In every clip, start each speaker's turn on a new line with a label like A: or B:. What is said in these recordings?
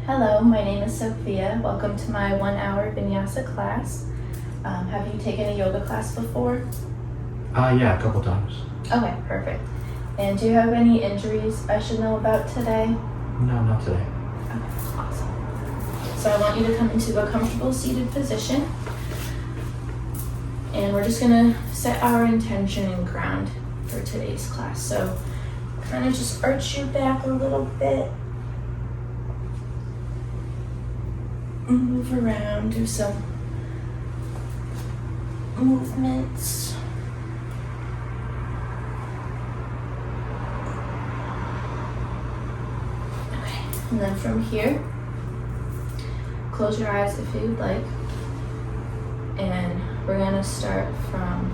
A: Hello, my name is Sophia. Welcome to my 1-hour vinyasa class. Have you taken a yoga class before?
B: Yeah, a couple times.
A: Okay, perfect. And do you have any injuries I should know about today?
B: No, not today.
A: Okay, awesome. So I want you to come into a comfortable seated position. And we're just gonna set our intention and ground for today's class. So kind of just arch your back a little bit. Move around, do some movements. Okay, and then from here, close your eyes if you'd like. And we're gonna start from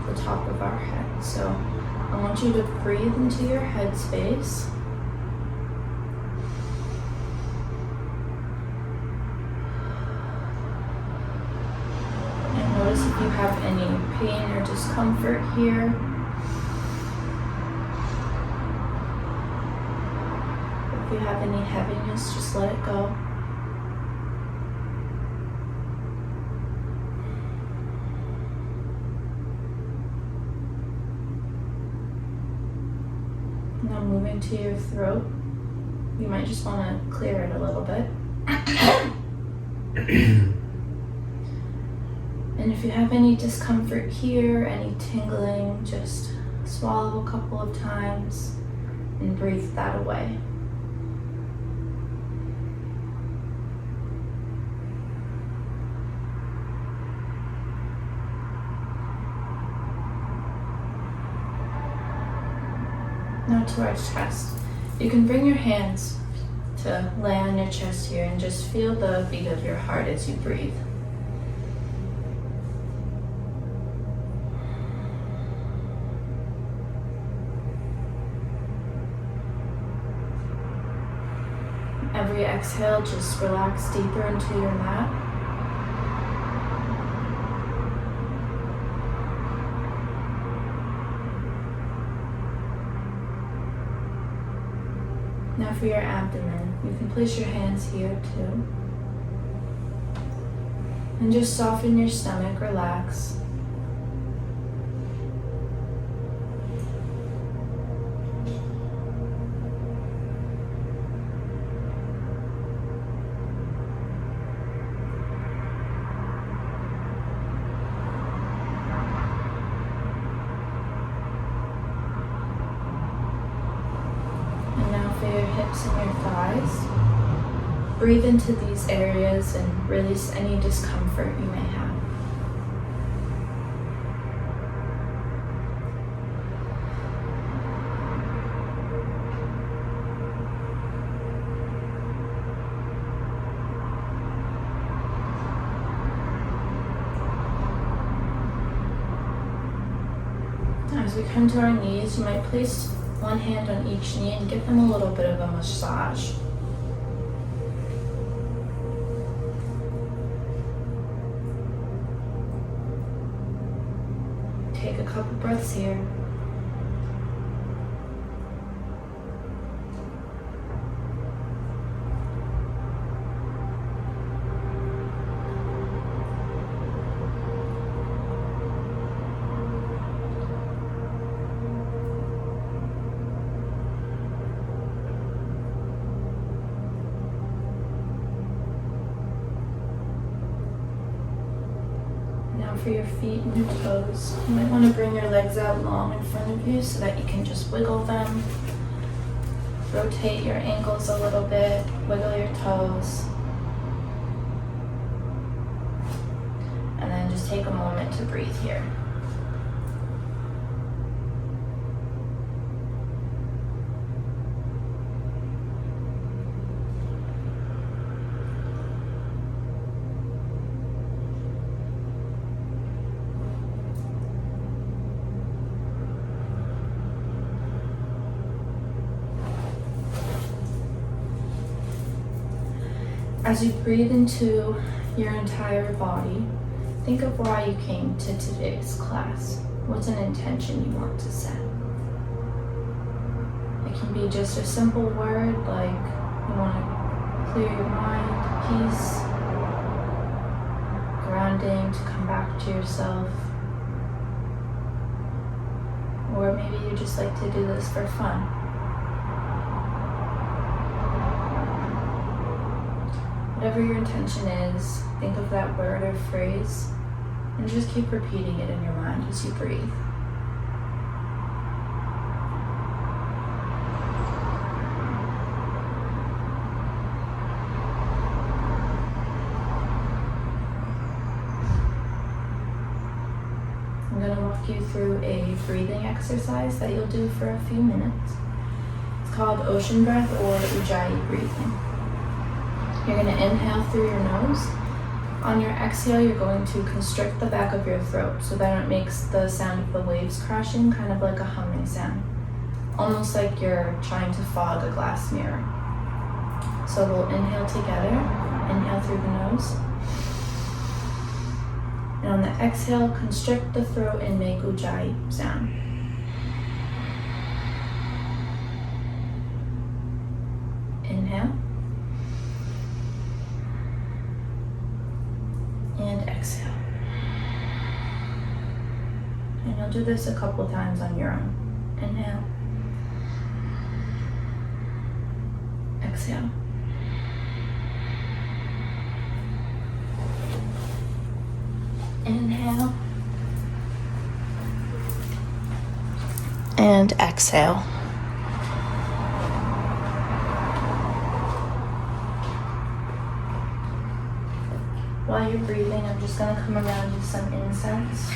A: the top of our head. So I want you to breathe into your head space. And notice if you have any pain or discomfort here. If you have any heaviness, just let it go. Now moving to your throat, you might just want to clear it a little bit. And if you have any discomfort here, any tingling, just swallow a couple of times and breathe that away. Now to our chest. You can bring your hands to lay on your chest here and just feel the beat of your heart as you breathe. Every exhale, just relax deeper into your mat. Now for your abdomen, you can place your hands here too. And just soften your stomach, relax. For your hips and your thighs. Breathe into these areas and release any discomfort you may have. As we come to our knees, you might place one hand on each knee and give them a little bit of a massage. Take a couple breaths here. For your feet and your toes, you might want to bring your legs out long in front of you so that you can just wiggle them. Rotate your ankles a little bit, wiggle your toes. And then just take a moment to breathe here. As you breathe into your entire body, think of why you came to today's class. What's an intention you want to set? It can be just a simple word like you want to clear your mind, peace, grounding to come back to yourself. Or maybe you just like to do this for fun. Whatever your intention is, think of that word or phrase and just keep repeating it in your mind as you breathe. I'm going to walk you through a breathing exercise that you'll do for a few minutes. It's called ocean breath or Ujjayi breathing. You're going to inhale through your nose. On your exhale, you're going to constrict the back of your throat so that it makes the sound of the waves crashing, kind of like a humming sound. Almost like you're trying to fog a glass mirror. So we'll inhale together. Inhale through the nose. And on the exhale, constrict the throat and make Ujjayi sound. Inhale. And exhale. And you'll do this a couple times on your own. Inhale. Exhale. Inhale. And exhale. While you're breathing, I'm just going to come around with some incense.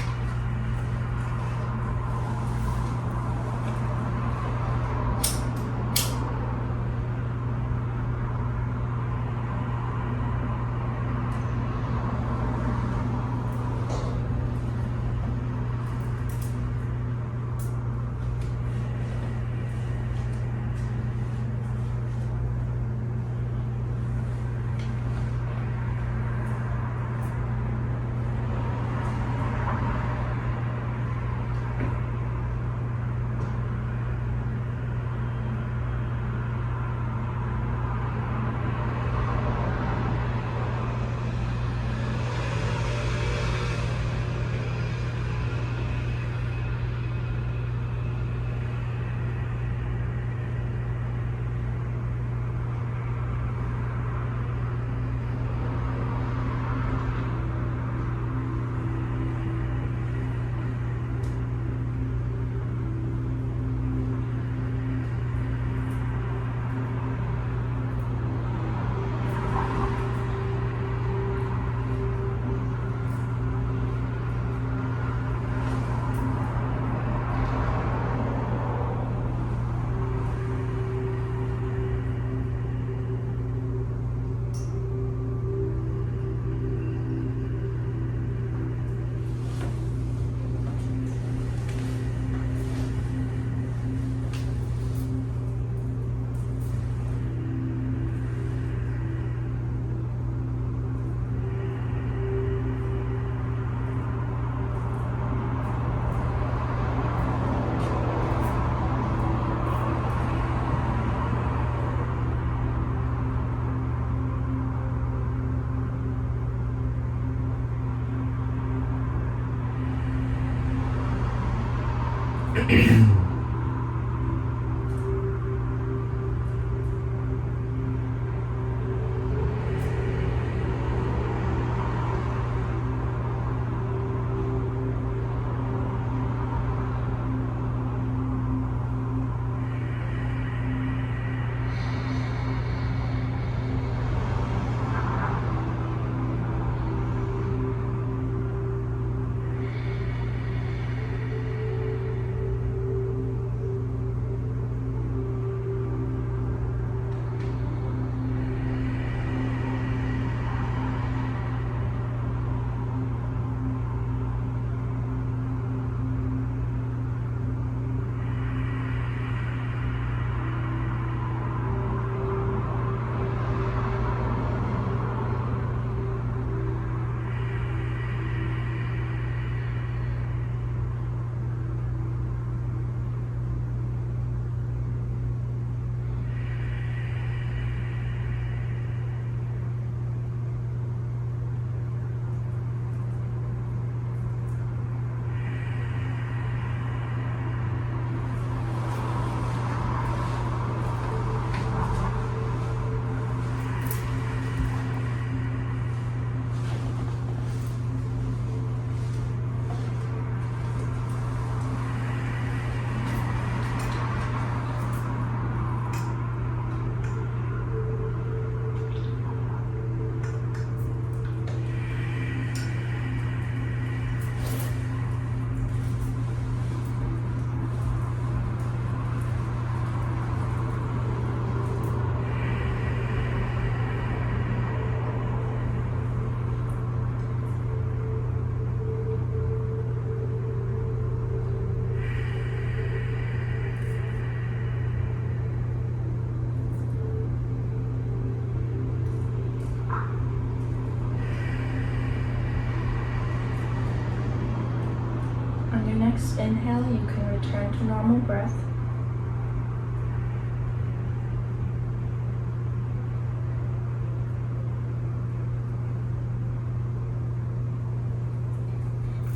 A: next inhale, you can return to normal breath.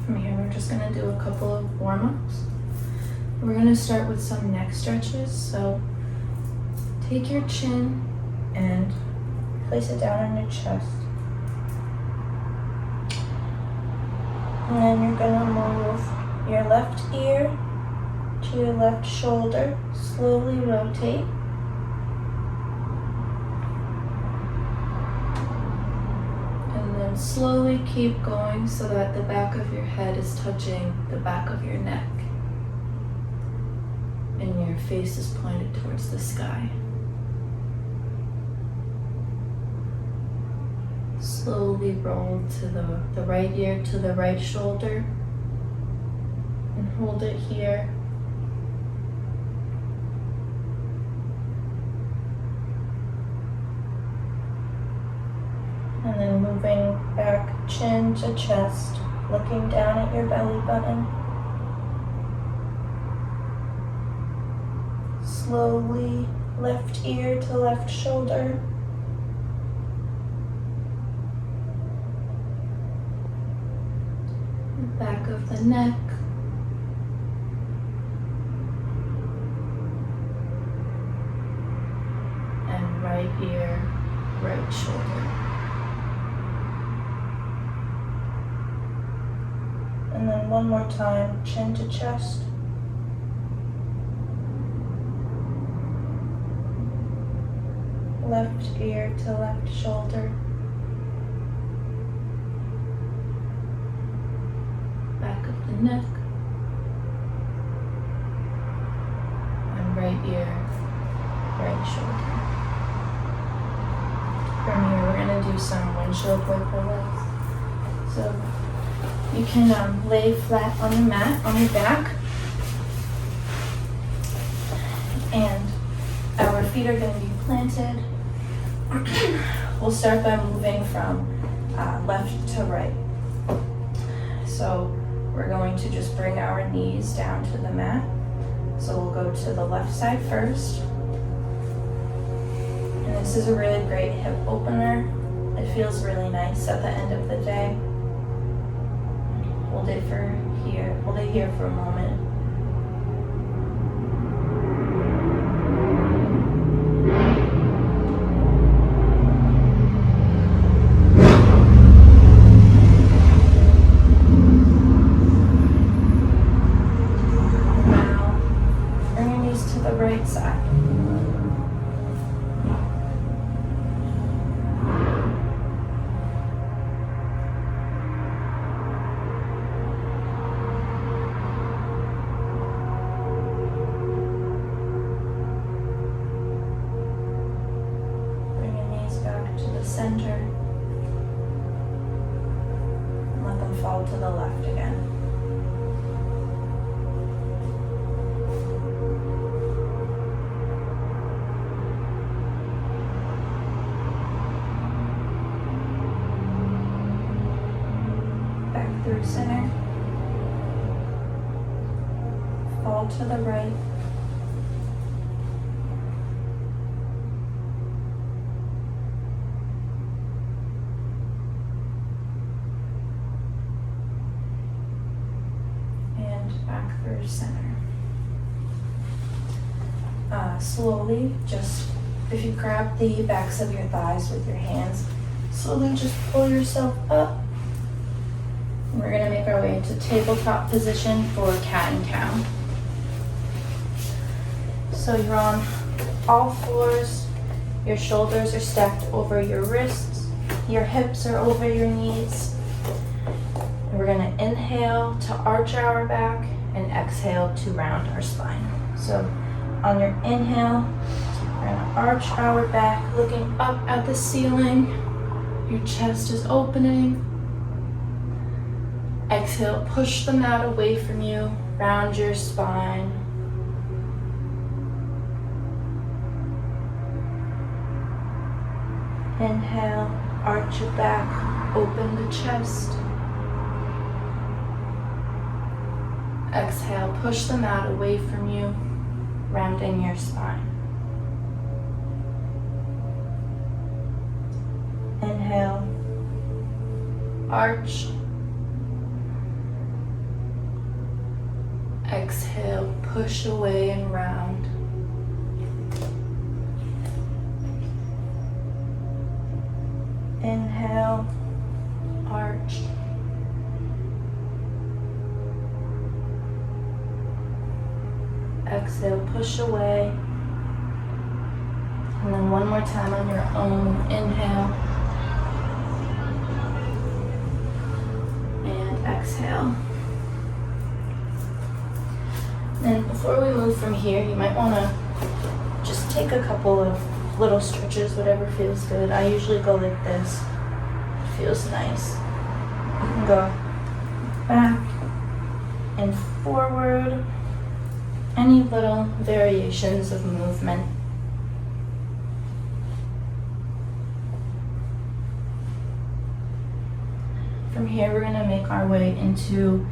A: From here, we're just going to do a couple of warm-ups. We're going to start with some neck stretches. So take your chin and place it down on your chest. And then you're going to move your left ear to your left shoulder. Slowly rotate. And then slowly keep going so that the back of your head is touching the back of your neck. And your face is pointed towards the sky. Slowly roll to the right ear to the right shoulder and hold it here. And then moving back chin to chest, looking down at your belly button. Slowly left ear to left shoulder. Back of the neck. And right ear, right shoulder. And then one more time, chin to chest. Left ear to left shoulder. Back of the neck. And right ear, right shoulder. From here, we're going to do some windshield wiper legs. So you can lay flat on the mat on your back. And our feet are going to be planted. We'll start by moving from left to right. So we're going to just bring our knees down to the mat. So we'll go to the left side first. And this is a really great hip opener. It feels really nice at the end of the day. Hold it here for a moment. Right side. Bring your knees back to the center and let them fall to the left again. Through center, fall to the right, and back through center. Slowly, just if you grab the backs of your thighs with your hands, slowly just pull yourself up. We're going to make our way into tabletop position for cat and cow. So you're on all fours, your shoulders are stacked over your wrists, your hips are over your knees. And we're going to inhale to arch our back and exhale to round our spine. So on your inhale, we're going to arch our back, looking up at the ceiling. Your chest is opening. Exhale, push the mat away from you, round your spine. Inhale, arch your back, open the chest. Exhale, push the mat away from you, rounding your spine. Inhale, arch. Exhale, push away and round. Inhale, arch. Exhale, push away. And then one more time on your own. Inhale. And exhale. Then before we move from here, you might want to just take a couple of little stretches, whatever feels good. I usually go like this. It feels nice. You can go back and forward. Any little variations of movement. From here, we're going to make our way into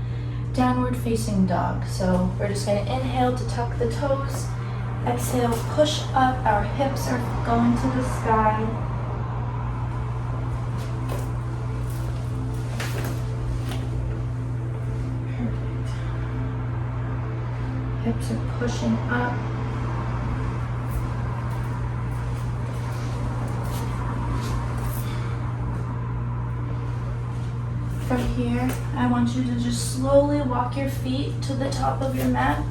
A: downward facing dog. So we're just going to inhale to tuck the toes. Exhale, push up. Our hips are going to the sky. Perfect. Hips are pushing up. From here, I want you to just slowly walk your feet to the top of your mat.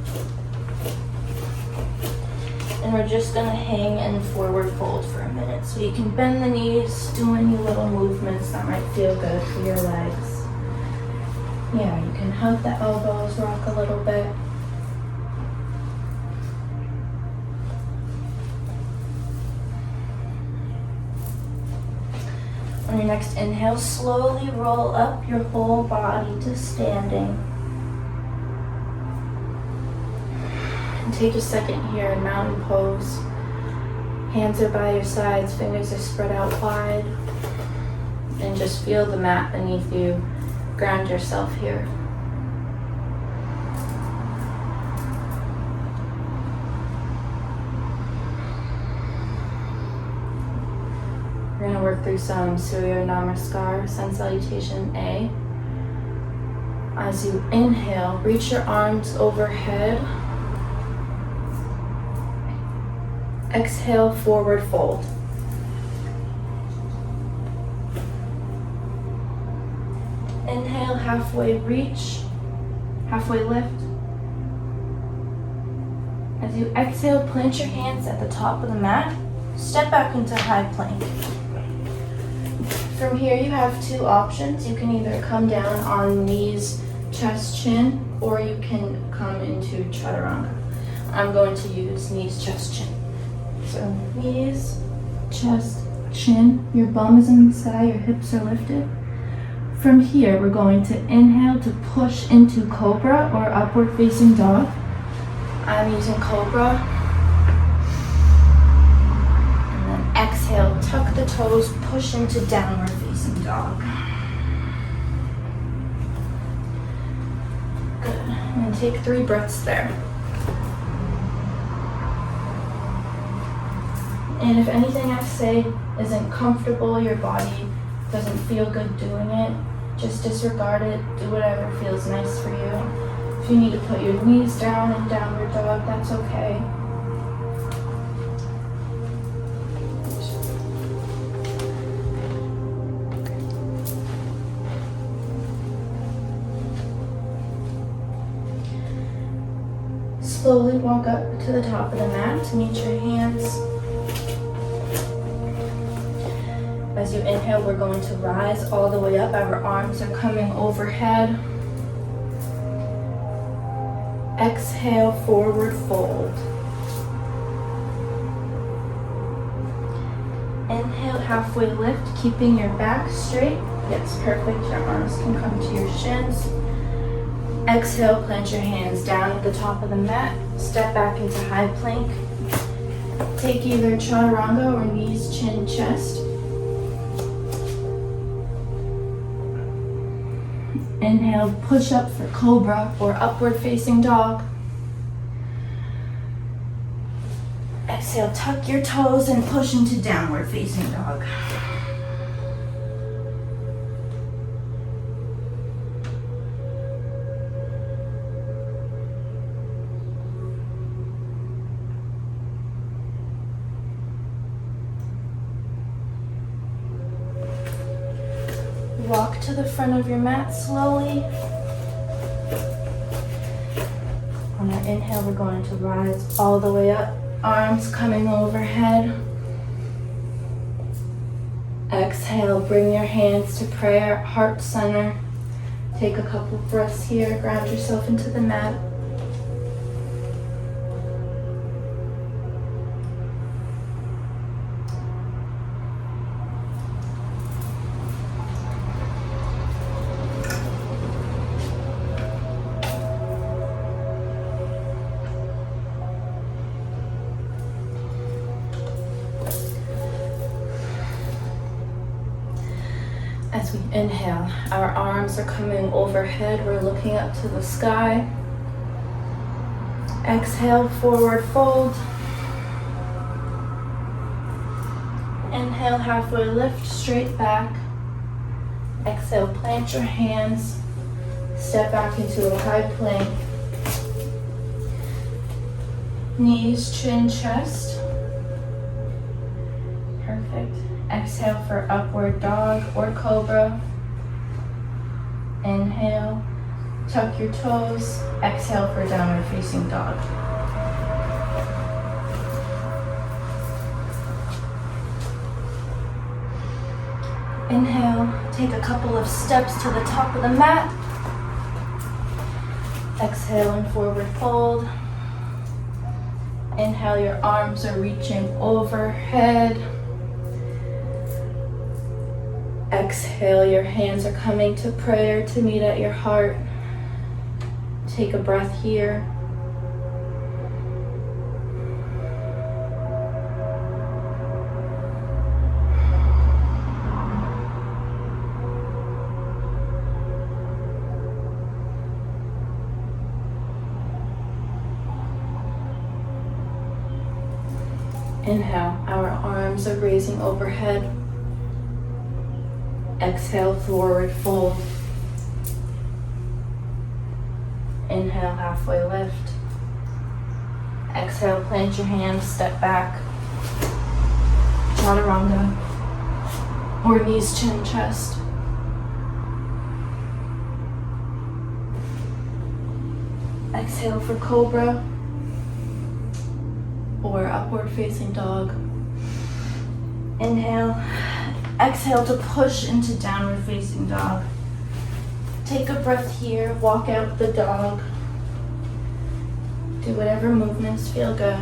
A: And we're just gonna hang and forward fold for a minute. So you can bend the knees, do any little movements that might feel good for your legs. Yeah, you can hug the elbows, rock a little bit. On your next inhale, slowly roll up your whole body to standing. And take a second here in mountain pose. Hands are by your sides, fingers are spread out wide. And just feel the mat beneath you. Ground yourself here. We're going to work through some Surya Namaskar, Sun Salutation A. As you inhale, reach your arms overhead. Exhale, forward fold. Inhale, halfway reach, halfway lift. As you exhale, plant your hands at the top of the mat. Step back into high plank. From here, you have two options. You can either come down on knees, chest, chin, or you can come into chaturanga. I'm going to use knees, chest, chin. So knees, chest, chin. Your bum is in the sky, your hips are lifted. From here, we're going to inhale to push into cobra or upward facing dog. I'm using cobra. Exhale, tuck the toes, push into downward facing dog. Good. And take 3 breaths there. And if anything I say isn't comfortable, your body doesn't feel good doing it, just disregard it. Do whatever feels nice for you. If you need to put your knees down in downward dog, that's okay. Slowly walk up to the top of the mat, meet your hands. As you inhale, we're going to rise all the way up. Our arms are coming overhead. Exhale, forward fold. Inhale, halfway lift, keeping your back straight. Yes, perfect. Your arms can come to your shins. Exhale, plant your hands down at the top of the mat. Step back into high plank. Take either chaturanga or knees, chin, chest. Inhale, push up for cobra or upward facing dog. Exhale, tuck your toes and push into downward facing dog. Walk to the front of your mat slowly. On our inhale, we're going to rise all the way up, arms coming overhead. Exhale, bring your hands to prayer, heart center. Take a couple breaths here, ground yourself into the mat. As we inhale, our arms are coming overhead. We're looking up to the sky. Exhale, forward fold. Inhale, halfway lift, straight back. Exhale, plant your hands. Step back into a high plank. Knees, chin, chest. Perfect. Exhale for upward dog or cobra. Inhale, tuck your toes. Exhale for downward facing dog. Inhale, take a couple of steps to the top of the mat. Exhale and forward fold. Inhale, your arms are reaching overhead. Exhale, your hands are coming to prayer to meet at your heart. Take a breath here. Inhale, our arms are raising overhead. Exhale, forward fold. Inhale, halfway lift. Exhale, plant your hands, step back. Chaturanga, or knees, chin, chest. Exhale for cobra, or upward facing dog. Inhale. Exhale to push into downward facing dog. Take a breath here, walk out the dog. Do whatever movements feel good.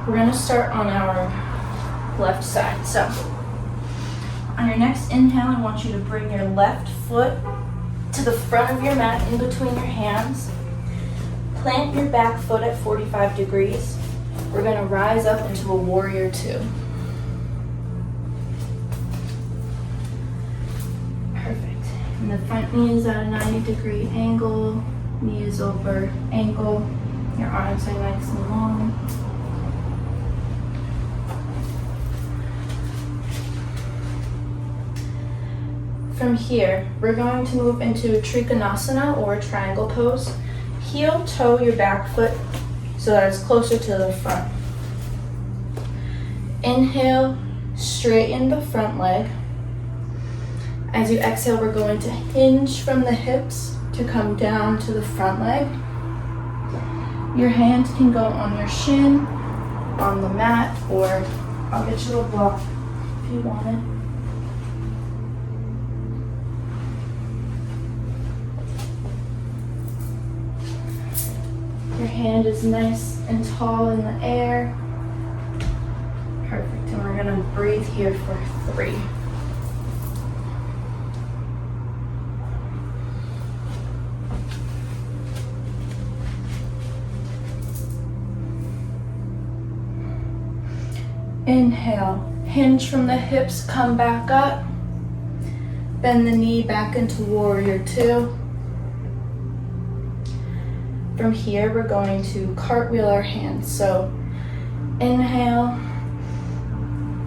A: We're gonna start on our left side. So, on your next inhale, I want you to bring your left foot to the front of your mat in between your hands. Plant your back foot at 45 degrees. We're gonna rise up into a warrior two. Perfect. And the front knee is at a 90-degree angle. Knee is over ankle. Your arms are nice and long. From here, we're going to move into a Trikonasana or a triangle pose. Heel toe your back foot so that it's closer to the front. Inhale, straighten the front leg. As you exhale, we're going to hinge from the hips to come down to the front leg. Your hands can go on your shin, on the mat, or I'll get you a block if you want it. Your hand is nice and tall in the air. Perfect. And we're gonna breathe here for 3. Inhale, Hinge from the hips, come back up. Bend the knee back into warrior two. From here, we're going to cartwheel our hands. So inhale,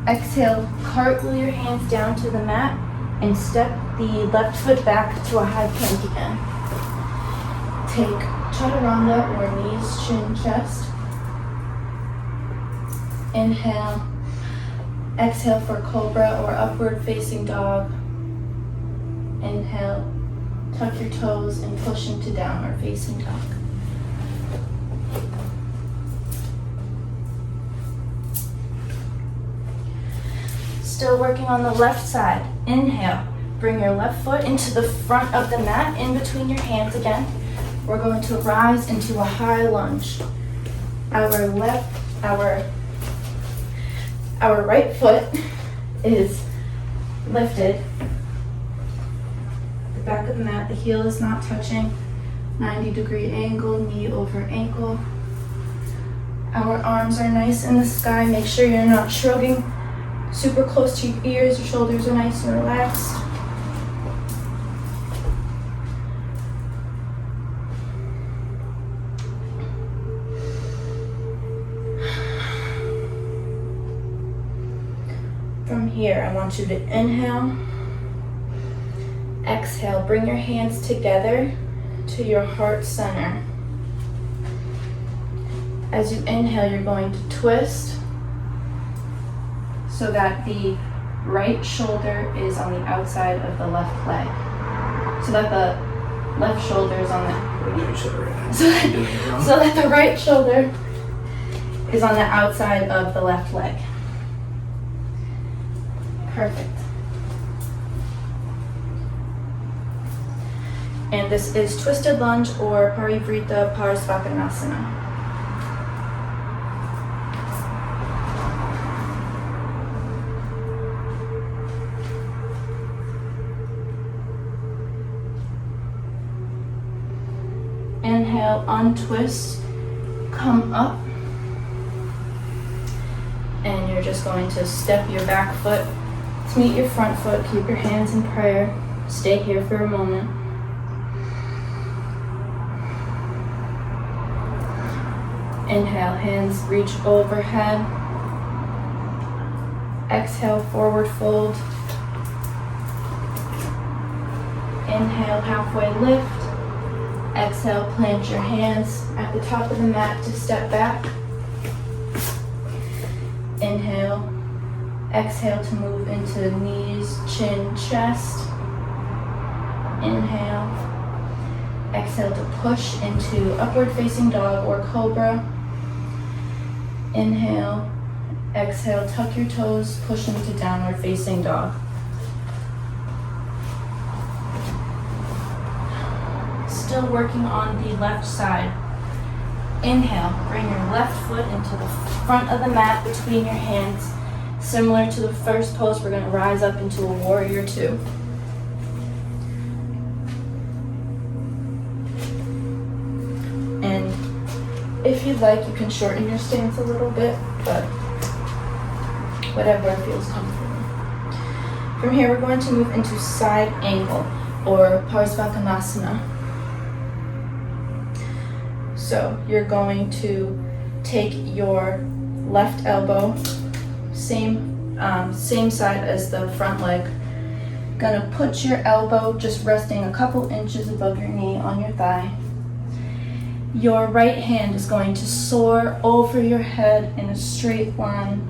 A: exhale, cartwheel your hands down to the mat and step the left foot back to a high plank again. Take chaturanga or knees, chin, chest. Inhale, exhale for cobra or upward facing dog. Inhale, tuck your toes and push into downward facing dog. Still working on the left side. Inhale, bring your left foot into the front of the mat, in between your hands again. We're going to rise into a high lunge. Our right foot is lifted. The back of the mat, the heel is not touching. 90-degree angle, knee over ankle. Our arms are nice in the sky. Make sure you're not shrugging super close to your ears. Your shoulders are nice and relaxed. From here, I want you to inhale, exhale, bring your hands together to your heart center. As you inhale, you're going to twist so that the right shoulder is on the outside of the left leg. So that the left shoulder is on the so that the right shoulder is on the outside of the left leg. Perfect. And this is twisted lunge or Parivrita Parsvakonasana. Inhale, untwist, come up. And you're just going to step your back foot to meet your front foot. Keep your hands in prayer. Stay here for a moment. Inhale, hands reach overhead. Exhale, forward fold. Inhale, halfway lift. Exhale, plant your hands at the top of the mat to step back. Inhale, exhale to move into knees, chin, chest. Inhale, exhale to push into upward facing dog or cobra. Inhale, exhale, tuck your toes, push into downward facing dog. Still working on the left side. Inhale, bring your left foot into the front of the mat between your hands. Similar to the first pose, we're going to rise up into a warrior two. And if you'd like, you can shorten your stance a little bit, but whatever feels comfortable. From here, we're going to move into side angle or Parsvakonasana. So you're going to take your left elbow, same side as the front leg. Gonna put your elbow just resting a couple inches above your knee on your thigh. Your right hand is going to soar over your head in a straight line.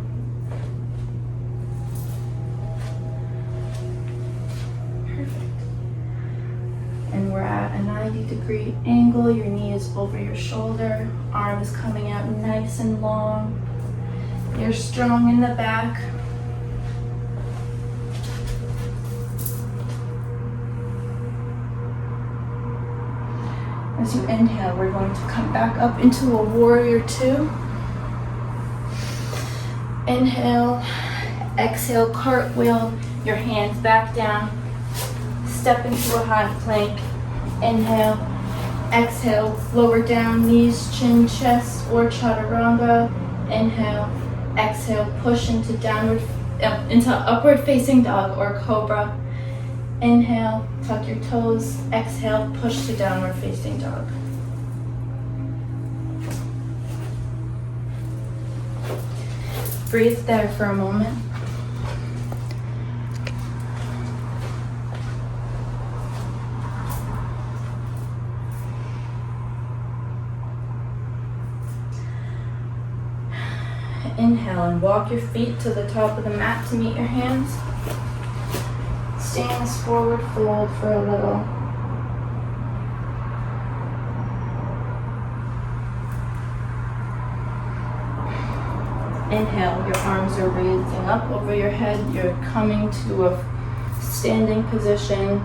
A: And we're at a 90-degree angle. Your knee is over your shoulder. Arm is coming out nice and long. You're strong in the back. As you inhale, we're going to come back up into a warrior two. Inhale, exhale, cartwheel your hands back down. Step into a high plank. Inhale, exhale, lower down, knees, chin, chest, or chaturanga. Inhale, exhale, push into downward into upward facing dog or cobra. Inhale, tuck your toes. Exhale, push to downward facing dog. Breathe there for a moment. Inhale and walk your feet to the top of the mat to meet your hands. Stay in this forward fold for a little. Inhale, your arms are raising up over your head. You're coming to a standing position.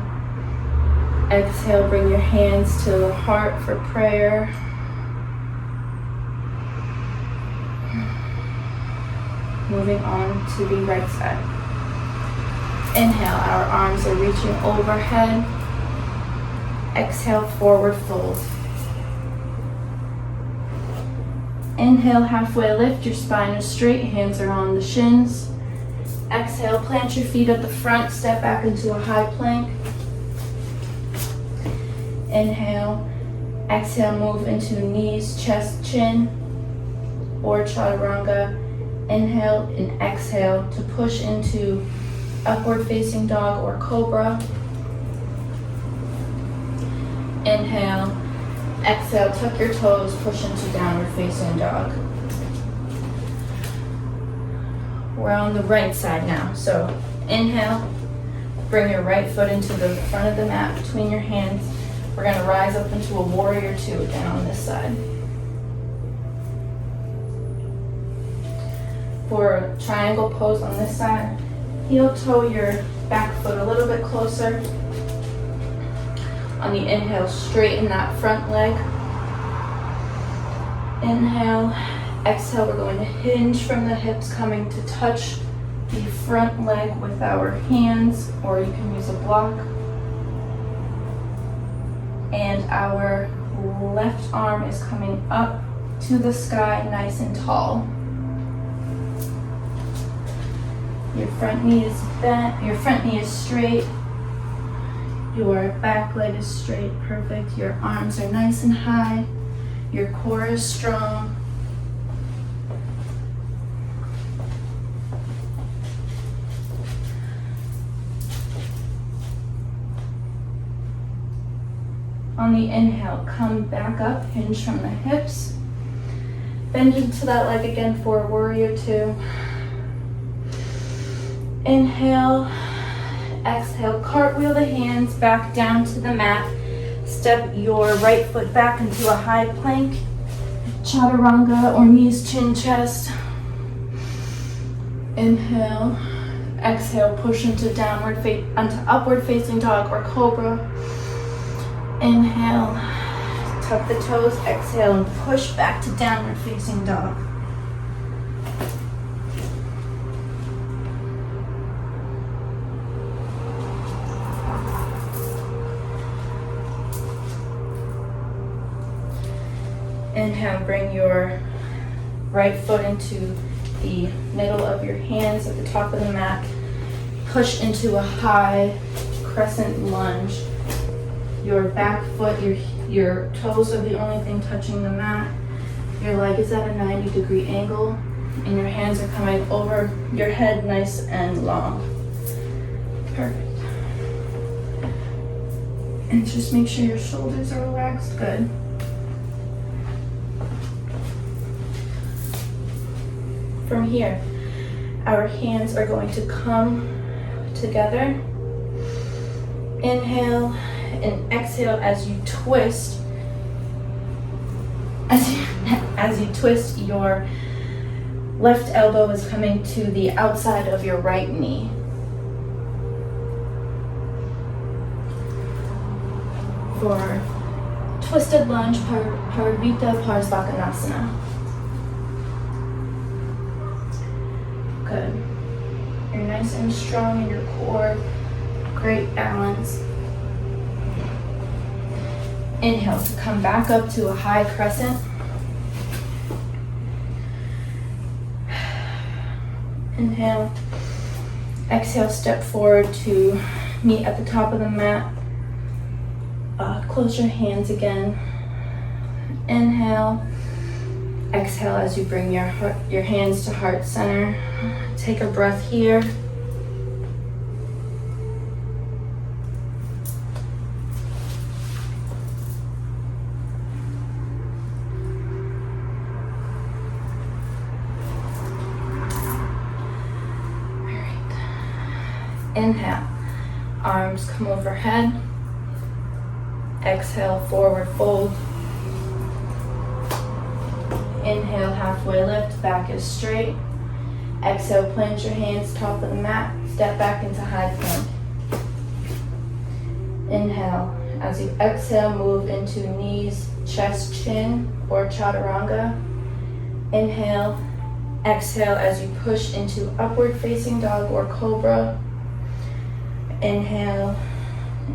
A: Exhale, bring your hands to the heart for prayer. Moving on to the right side. Inhale, our arms are reaching overhead. Exhale, forward fold. Inhale, halfway lift, your spine is straight, hands are on the shins. Exhale, plant your feet at the front, step back into a high plank. Inhale, exhale, move into knees, chest, chin, or chaturanga. Inhale and exhale to push into upward facing dog or cobra. Inhale, exhale, tuck your toes, push into downward facing dog. We're on the right side now. So inhale, bring your right foot into the front of the mat between your hands. We're gonna rise up into a warrior two again on this side. For a triangle pose on this side, heel toe your back foot a little bit closer. On the inhale, straighten that front leg. Inhale, exhale, we're going to hinge from the hips, coming to touch the front leg with our hands, or you can use a block. And our left arm is coming up to the sky, nice and tall. Your front knee is bent, your front knee is straight. Your back leg is straight, perfect. Your arms are nice and high. Your core is strong. On the inhale, come back up, hinge from the hips. Bend into that leg again for a warrior two. Inhale, exhale, cartwheel the hands back down to the mat. Step your right foot back into a high plank, chaturanga or knees, chin, chest. Inhale, exhale, push into upward facing dog or cobra. Inhale, tuck the toes, exhale, and push back to downward facing dog. Inhale, bring your right foot into the middle of your hands at the top of the mat. Push into a high crescent lunge. Your back foot, your toes are the only thing touching the mat. Your leg is at a 90-degree angle, and your hands are coming over your head nice and long. Perfect. And just make sure your shoulders are relaxed. Good. From here, our hands are going to come together. Inhale and exhale as you twist. As you twist, your left elbow is coming to the outside of your right knee. For twisted lunge, Parivrtta Parsvakonasana. Good. You're nice and strong in your core. Great balance. Inhale to come back up to a high crescent. Inhale. Exhale, step forward to meet at the top of the mat. Close your hands again. Inhale. Exhale as you bring your hands to heart center. Take a breath here. Inhale, arms come overhead. Exhale, forward fold. Inhale, halfway lift, back is straight. Exhale, plant your hands top of the mat, step back into high plank. Inhale, as you exhale, move into knees, chest, chin, or chaturanga. Inhale, exhale as you push into upward facing dog or cobra. Inhale,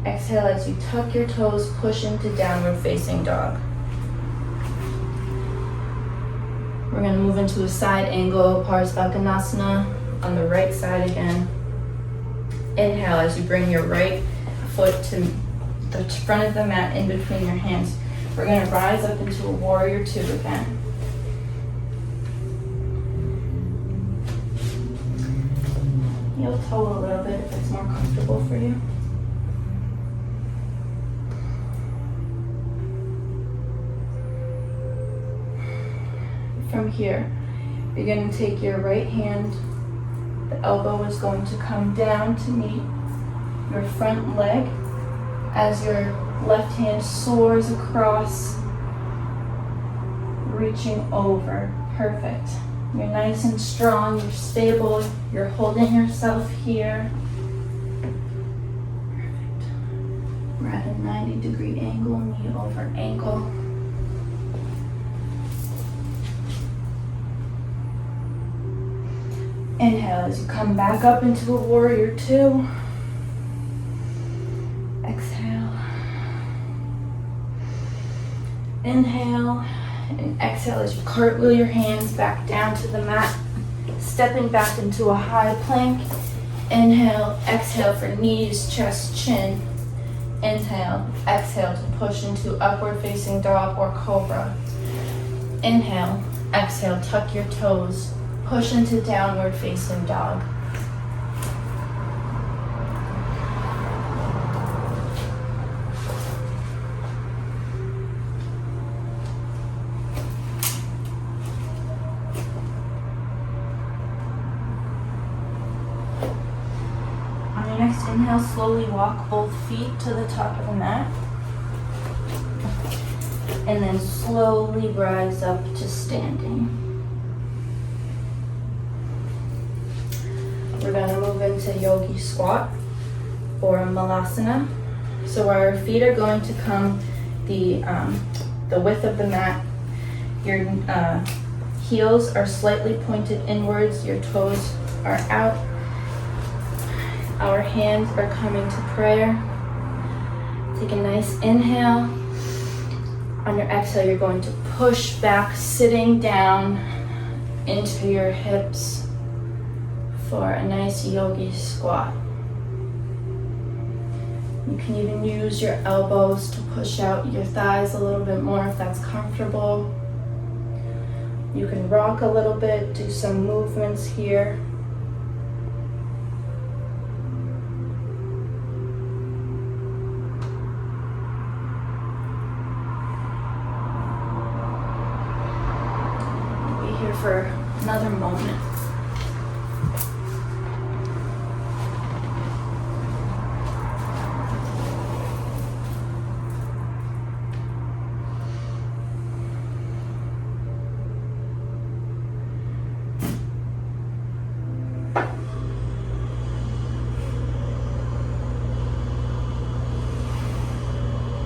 A: exhale as you tuck your toes, push into downward facing dog. We're going to move into a side angle, Parsvakonasana, on the right side again. Inhale as you bring your right foot to the front of the mat in between your hands. We're going to rise up into a warrior two again. You'll toe a little bit if it's more comfortable for you. From here, you're going to take your right hand, the elbow is going to come down to meet your front leg as your left hand soars across, reaching over. Perfect. You're nice and strong, you're stable, you're holding yourself here. Perfect. We're at a 90-degree angle, knee over ankle. Inhale as you come back up into a warrior two. Exhale. Inhale. And exhale as you cartwheel your hands back down to the mat, stepping back into a high plank. Inhale, exhale for knees, chest, chin. Inhale, exhale to push into upward facing dog or cobra. Inhale, exhale, tuck your toes, push into downward facing dog. Next inhale, slowly walk both feet to the top of the mat. And then slowly rise up to standing. We're going to move into yogi squat or malasana. So our feet are going to come the width of the mat. Your heels are slightly pointed inwards. Your toes are out. Our hands are coming to prayer. Take a nice inhale. On your exhale, you're going to push back, sitting down into your hips for a nice yogi squat. You can even use your elbows to push out your thighs a little bit more if that's comfortable. You can rock a little bit, do some movements here. For another moment.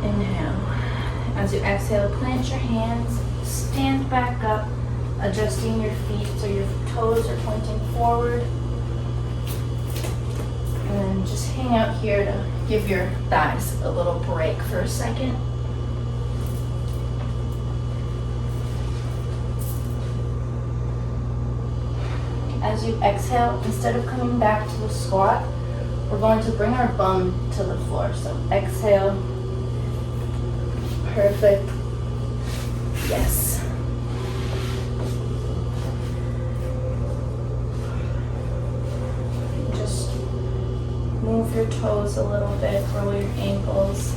A: Inhale. As you exhale, plant your hands, stand back up, adjusting your feet so your toes are pointing forward. And then just hang out here to give your thighs a little break for a second. As you exhale, instead of coming back to the squat, we're going to bring our bum to the floor. So exhale. Perfect. Yes. Just move your toes a little bit, roll your ankles.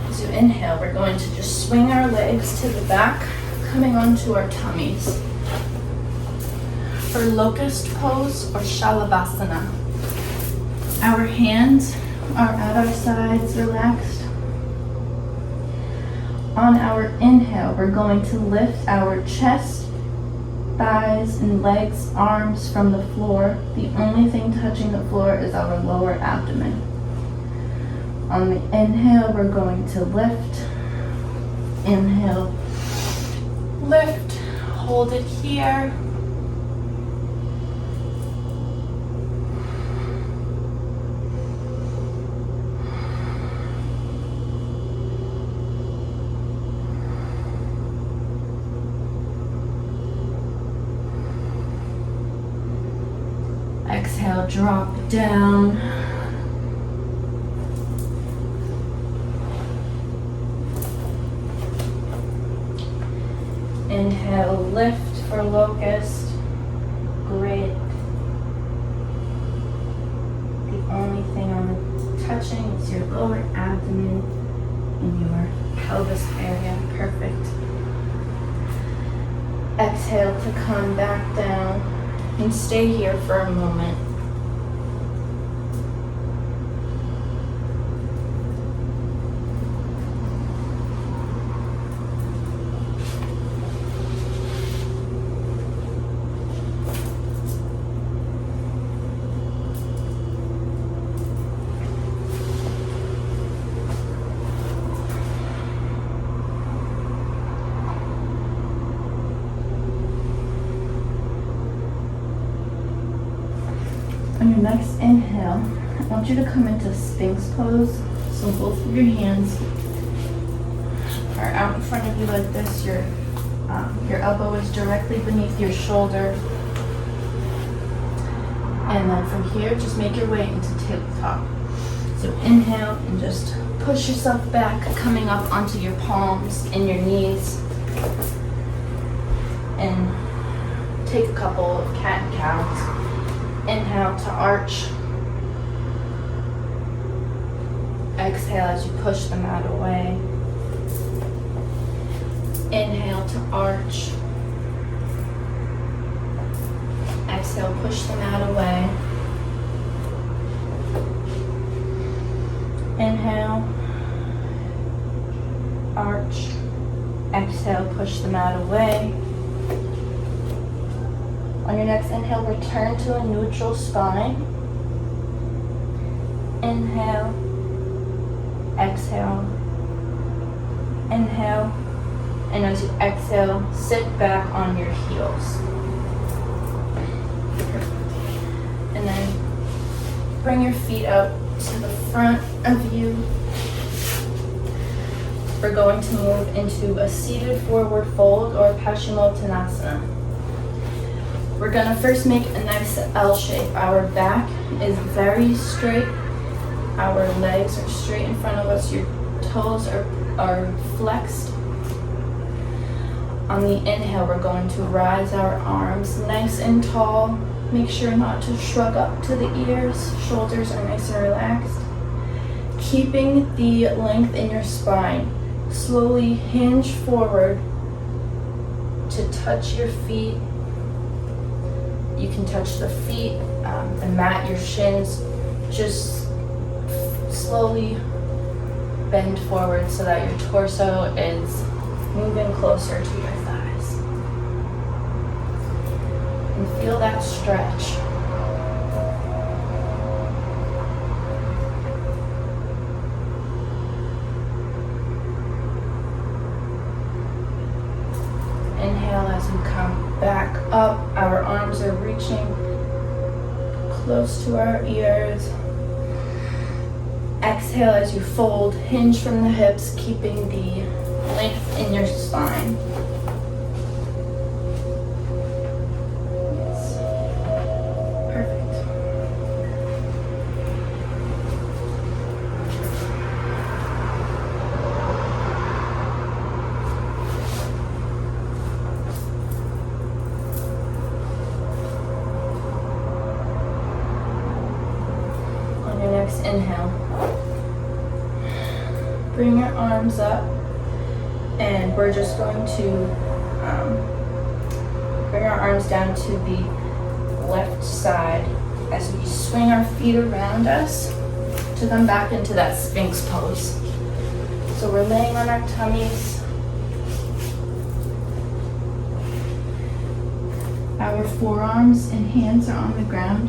A: As you inhale, we're going to just swing our legs to the back, coming onto our tummies. For locust pose or shalabhasana, our hands are at our sides, relaxed. On our inhale, we're going to lift our chest, thighs, and legs, arms from the floor. The only thing touching the floor is our lower abdomen. On the inhale, we're going to lift. Inhale, lift, hold it here. Exhale, drop down. Inhale, lift for locust. Great. The only thing touching is your lower abdomen and your pelvis area. Perfect. Exhale to come back down and stay here for a moment. On your next inhale, I want you to come into Sphinx pose. So both of your hands are out in front of you like this. Your elbow is directly beneath your shoulder. And then from here, just make your way into tabletop. So inhale and just push yourself back, coming up onto your palms and your knees. And take a couple of cat and cows. Inhale to arch. Exhale as you push the mat away. Inhale to arch. Exhale, push the mat away. Inhale, arch. Exhale, push the mat away. On your next inhale, return to a neutral spine. Inhale, exhale, inhale, and as you exhale, sit back on your heels. And then bring your feet up to the front of you. We're going to move into a seated forward fold or Paschimottanasana. We're gonna first make a nice L shape. Our back is very straight. Our legs are straight in front of us. Your toes are flexed. On the inhale, we're going to rise our arms nice and tall. Make sure not to shrug up to the ears. Shoulders are nice and relaxed. Keeping the length in your spine. Slowly hinge forward to touch your feet. You can touch the feet, the mat, your shins. Just slowly bend forward so that your torso is moving closer to your thighs. And feel that stretch. Inhale as you come back up. Our arms are reaching close to our ears. Exhale as you fold, hinge from the hips, keeping the length in your spine. Yes. Perfect. On your next inhale, bring your arms up, and we're just going to bring our arms down to the left side as we swing our feet around us to come back into that Sphinx pose. So we're laying on our tummies. Our forearms and hands are on the ground,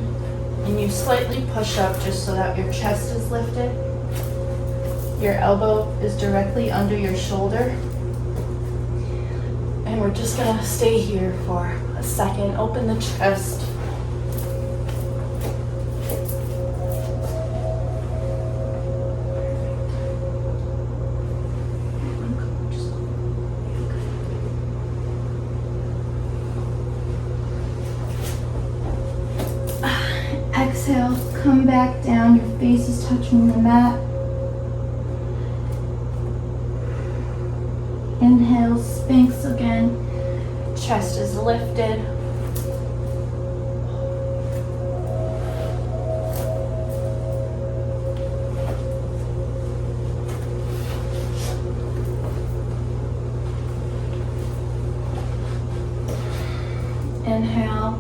A: and you slightly push up just so that your chest is lifted. Your elbow is directly under your shoulder. And we're just gonna stay here for a second. Open the chest. Exhale, come back down. Your face is touching the mat. Inhale, Sphinx again. Chest is lifted. Inhale.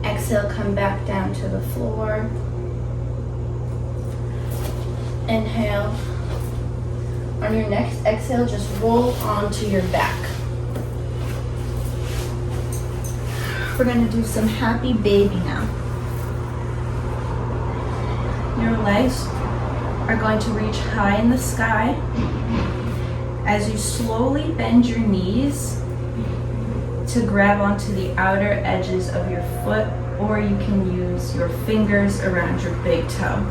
A: Exhale, come back down to the floor. Inhale. On your next exhale, just roll onto your back. We're going to do some happy baby now. Your legs are going to reach high in the sky. As you slowly bend your knees to grab onto the outer edges of your foot, or you can use your fingers around your big toe.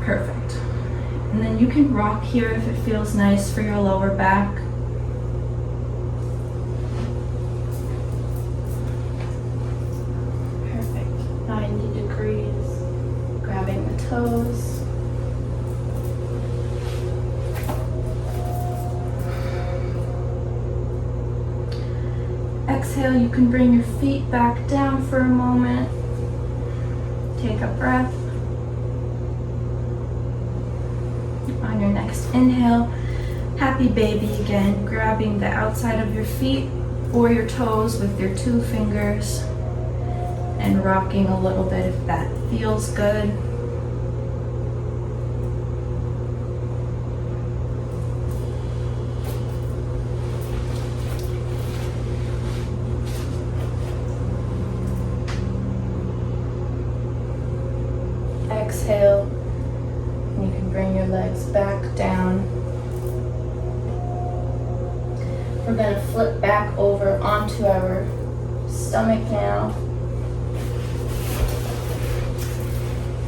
A: Perfect. And then you can rock here if it feels nice for your lower back. Perfect. 90 degrees. Grabbing the toes. Exhale, you can bring your feet back down for a moment. Take a breath. On your next inhale, happy baby again, grabbing the outside of your feet or your toes with your 2 fingers and rocking a little bit if that feels good. Exhale. You can bring your legs back down. We're going to flip back over onto our stomach now.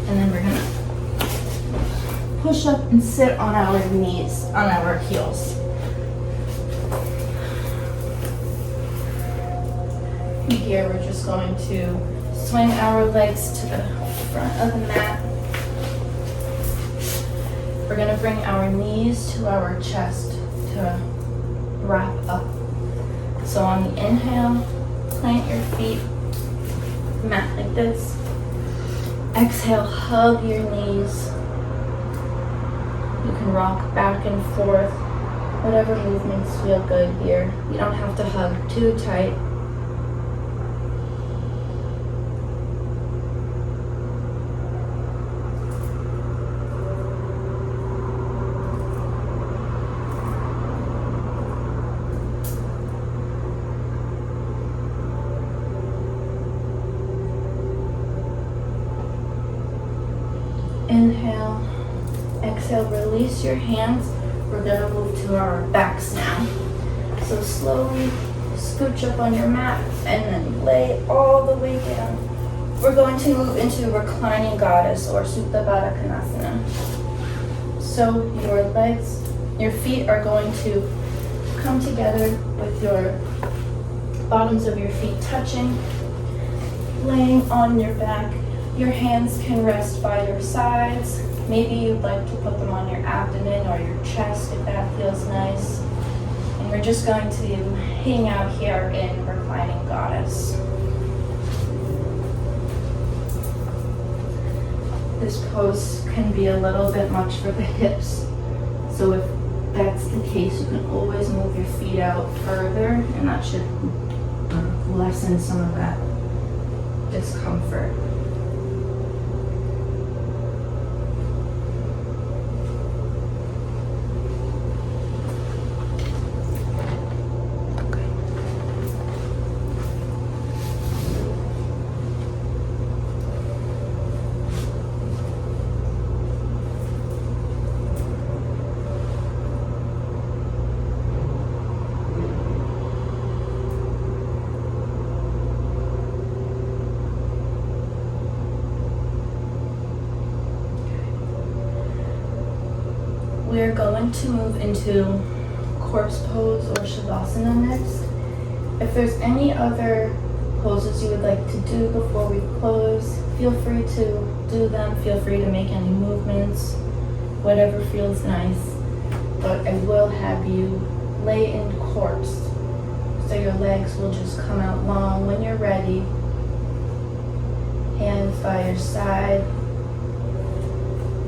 A: And then we're going to push up and sit on our knees, on our heels. And here we're just going to swing our legs to the front of the mat. We're going to bring our knees to our chest to wrap up. So on the inhale, plant your feet, mat like this. Exhale, hug your knees. You can rock back and forth, whatever movements feel good here. You don't have to hug too tight. Inhale, exhale, release your hands. We're going to move to our backs now. So slowly scooch up on your mat and then lay all the way down. we're going to move into reclining goddess or Supta Baddha Konasana. So your feet are going to come together with your bottoms of your feet touching, laying on your back. Your hands can rest by your sides. Maybe you'd like to put them on your abdomen or your chest if that feels nice. And we're just going to hang out here in reclining goddess. This pose can be a little bit much for the hips. So if that's the case, you can always move your feet out further, and that should lessen some of that discomfort. We're going to move into corpse pose or shavasana next. If there's any other poses you would like to do before we close, feel free to do them. Feel free to make any movements, whatever feels nice. But I will have you lay in corpse. So your legs will just come out long when you're ready. Hands by your side.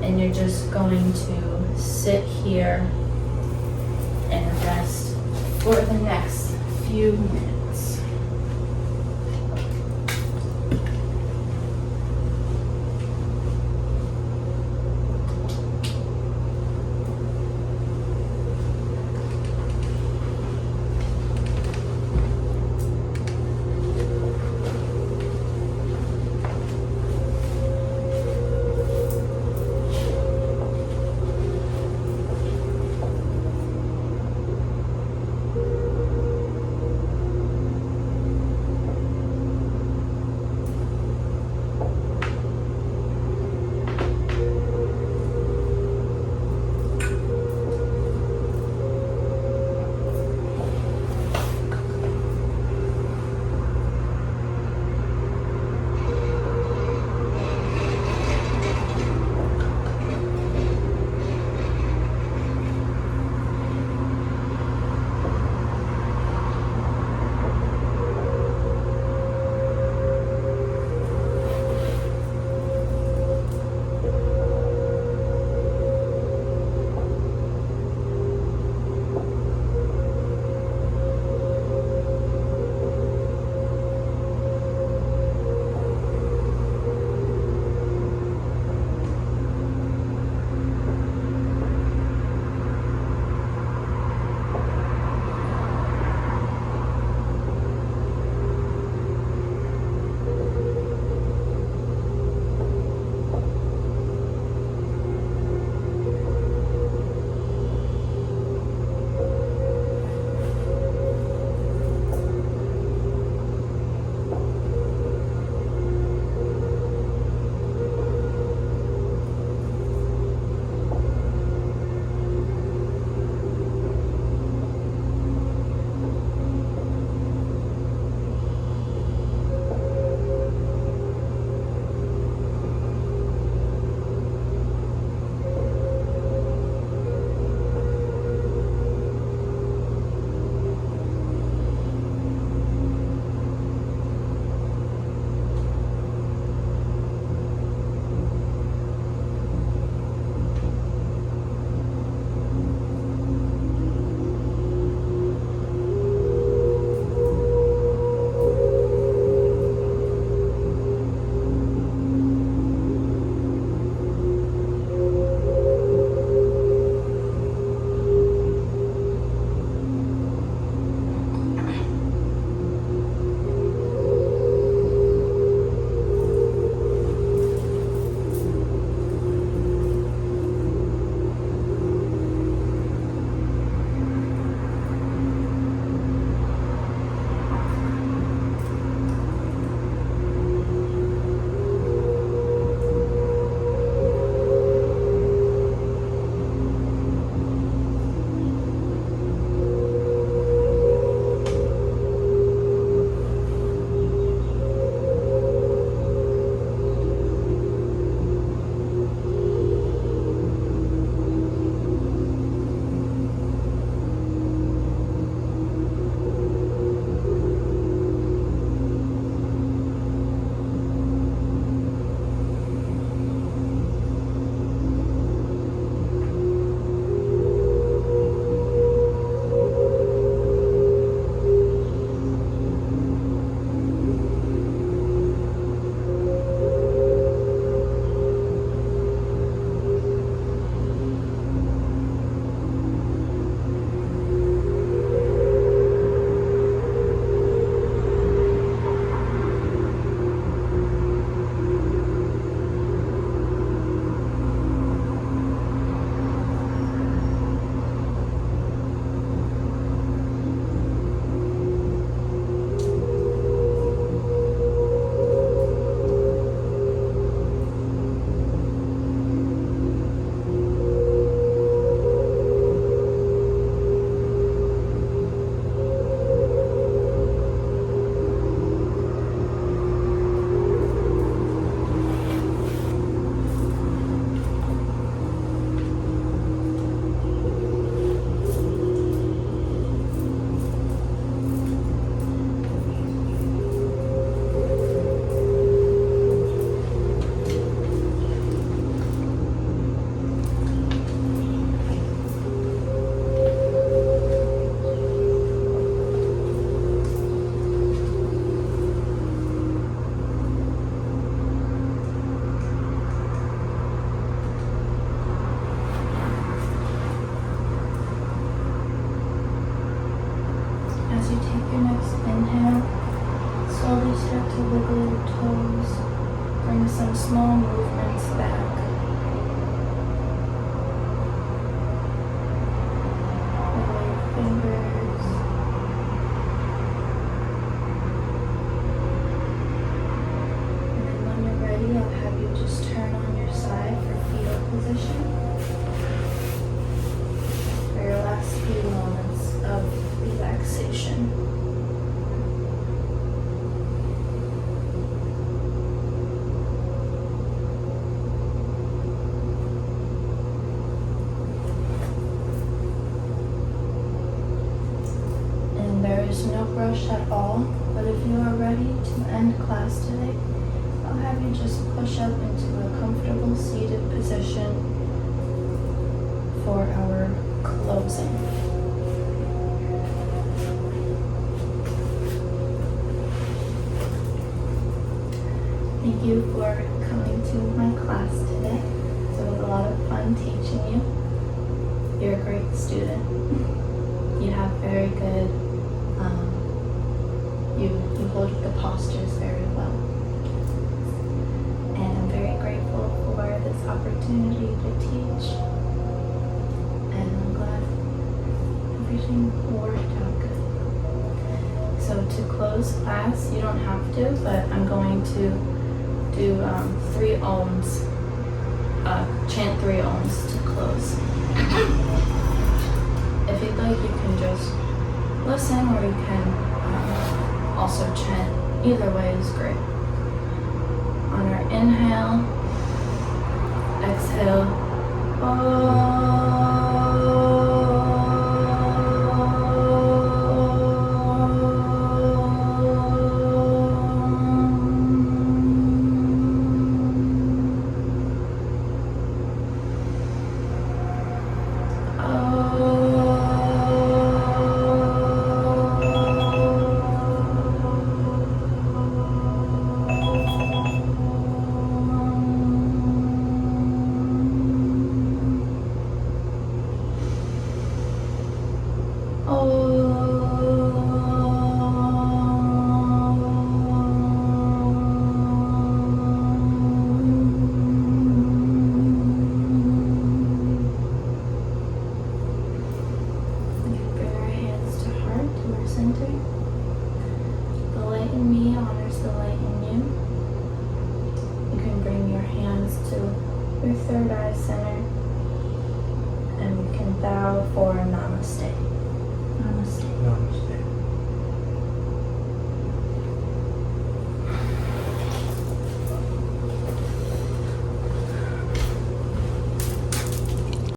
A: And you're just going to sit here and rest for the next few minutes. start to wiggle your toes. Bring some small movements back. Wiggle your fingers. And then when you're ready, I'll have you just turn on your side for fetal position. For your last few moments of relaxation. There is no rush at all, but if you are ready to end class today, I'll have you just push up into a comfortable seated position for our closing. Thank you for coming to my class today. It was a lot of fun teaching you. You're a great student. You have very good you hold the postures very well. And I'm very grateful for this opportunity to teach. And I'm glad everything worked out good. So to close class, you don't have to, but I'm going to do 3 ohms, chant 3 ohms to close. If you'd like, you can just listen, or you can also chant. Either way is great. On our inhale, exhale, your third eye center, and we can bow for Namaste. Namaste.